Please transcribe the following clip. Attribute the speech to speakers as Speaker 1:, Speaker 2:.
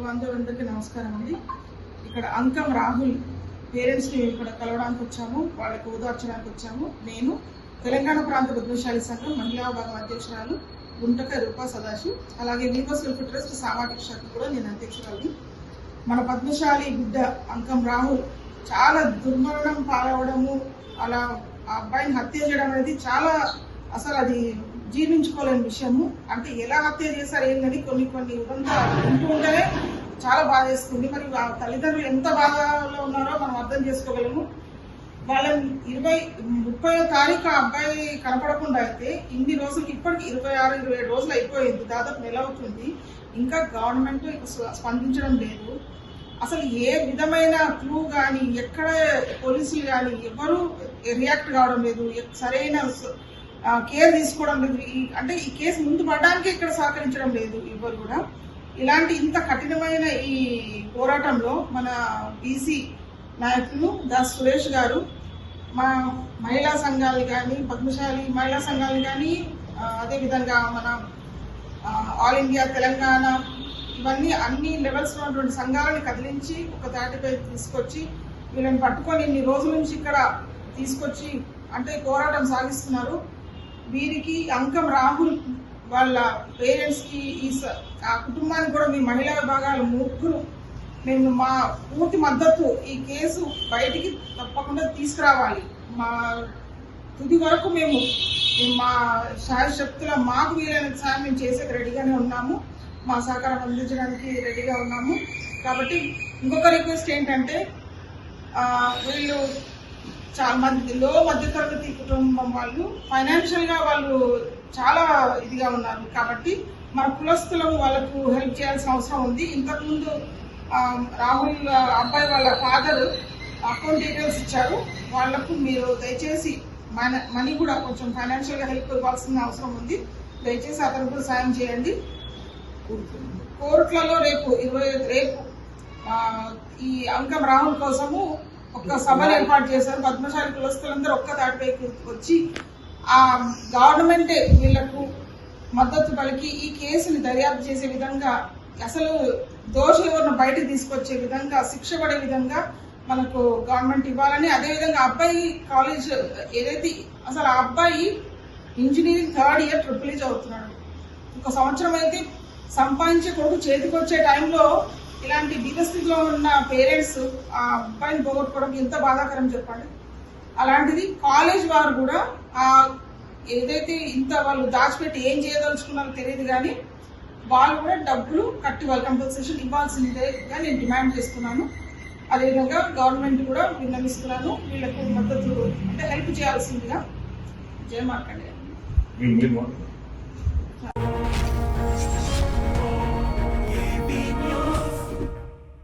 Speaker 1: బాంధవులందరికీ నమస్కారం అండి. ఇక్కడ అంకం రాహుల్ పేరెంట్స్ని ఇక్కడ కలవడానికి వచ్చాము, వాళ్ళకి ఓదార్చడానికి వచ్చాము. నేను తెలంగాణ ప్రాంత పద్మశాలి సంఘం మహిళా విభాగం అధ్యక్షురాలు గుంటక రూపా సదాశివ్, అలాగే వీవర్స్ వెల్ఫేర్ ట్రస్ట్ సామాజిక శాఖ కూడా నేను అధ్యక్షురాలు. మన పద్మశాలి బిడ్డ అంకం రాహుల్ చాలా దుర్మరణం పాలవడము, అలా ఆ అబ్బాయిని హత్య చేయడం అనేది చాలా అసలు అది జీర్ణించుకోలేని విషయము. అంటే ఎలా హత్య చేశారు ఏంటని కొన్ని ఉదంతా వింటూ ఉంటేనే చాలా బాధ వేస్తుంది. మరి ఆ తల్లిదండ్రులు ఎంత బాధలో ఉన్నారో మనం అర్థం చేసుకోగలము. వాళ్ళని 30వ తారీఖు ఆ అబ్బాయి కనపడకుండా అయితే ఇన్ని రోజులకి ఇప్పటికి 26-27 రోజులు అయిపోయింది, దాదాపు నెల అవుతుంది. ఇంకా గవర్నమెంట్ స్పందించడం లేదు. అసలు ఏ విధమైన క్లూ కానీ ఎక్కడ పోలీసులు కానీ ఎవరు రియాక్ట్ కావడం లేదు, సరైన కేర్ తీసుకోవడం లేదు. అంటే ఈ కేసు ముందు పడడానికి ఇక్కడ సహకరించడం లేదు ఎవరు కూడా. ఇలాంటి ఇంత కఠినమైన ఈ పోరాటంలో మన బీసీ నాయకులు దాస్ సురేష్ గారు మా మహిళా సంఘాలు కానీ, పద్మశాలి మహిళా సంఘాలు కానీ, అదేవిధంగా మన ఆల్ ఇండియా తెలంగాణ ఇవన్నీ అన్ని లెవెల్స్ ఉన్నటువంటి సంఘాలను కదిలించి ఒక తాటిపై తీసుకొచ్చి వీళ్ళని పట్టుకొని ఇన్ని రోజుల నుంచి ఇక్కడ తీసుకొచ్చి అంటే పోరాటం సాగిస్తున్నారు. వీరికి అంకం రాహుల్ వాళ్ళ పేరెంట్స్కి ఆ కుటుంబానికి కూడా మీ మహిళా విభాగాలు ముగ్గురు మేము మా పూర్తి మద్దతు, ఈ కేసు బయటికి తప్పకుండా తీసుకురావాలి. మా తుది వరకు మేము మా శాయశక్తుల మాకు వీలైన సాయం మేము చేసేది రెడీగానే ఉన్నాము, మా సహకారం అందించడానికి రెడీగా ఉన్నాము. కాబట్టి ఇంకొక రిక్వెస్ట్ ఏంటంటే వీళ్ళు చాలా మధ్యతరగతి కుటుంబం వాళ్ళు, ఫైనాన్షియల్గా వాళ్ళు చాలా ఇదిగా ఉన్నారు. కాబట్టి మన కులస్తులను వాళ్ళకు హెల్ప్ చేయాల్సిన అవసరం ఉంది. ఇంతకుముందు రాహుల్ అబ్బాయి వాళ్ళ ఫాదర్ అకౌంట్ డీటెయిల్స్ ఇచ్చారు. వాళ్లకు మీరు దయచేసి మనీ కూడా కొంచెం ఫైనాన్షియల్గా హెల్ప్ ఇవ్వాల్సిన అవసరం ఉంది. దయచేసి అతను కూడా సాయం చేయండి. కోర్టులలో రేపు ఈ అంకం రాహుల్ కోసము ఒక సభను ఏర్పాటు చేశారు. పద్మశాలి కులస్తులందరూ ఒక్క తాటిపైకి వచ్చి ఆ గవర్నమెంటే వీళ్లకు మద్దతు పలికి ఈ కేసుని దర్యాప్తు చేసే విధంగా, అసలు దోషులు ఎవరిని బయటకు తీసుకొచ్చే విధంగా, శిక్ష పడే విధంగా మనకు గవర్నమెంట్ ఇవ్వాలని, అదేవిధంగా అబ్బాయి కాలేజ్ ఏదైతే అసలు ఆ అబ్బాయి ఇంజనీరింగ్ 3rd ఇయర్ ట్రిపుల్ చదువుతున్నాడు. ఒక సంవత్సరం అయితే సంపాదించే కొడుకు చేతికి వచ్చే టైంలో ఇలాంటి బీదస్థితిలో ఉన్న పేరెంట్స్ ఆ అబ్బాయిని పోగొట్టుకోవడం ఎంత బాధాకరం చెప్పండి. అలాంటిది కాలేజ్ వారు కూడా ఏదైతే ఇంత వాళ్ళు దాచిపెట్టి ఏం చేయదలుచుకున్నారో తెలియదు, కానీ వాళ్ళు కూడా డబ్బులు కట్టి వాళ్ళు కంపల్సేషన్ ఇవ్వాల్సిందేగా నేను డిమాండ్ చేస్తున్నాను. అదేవిధంగా గవర్నమెంట్ కూడా విన్నవిస్తున్నాను, వీళ్ళకు మద్దతు అంటే హెల్ప్ చేయాల్సిందిగా. జయ మార్కండేయ.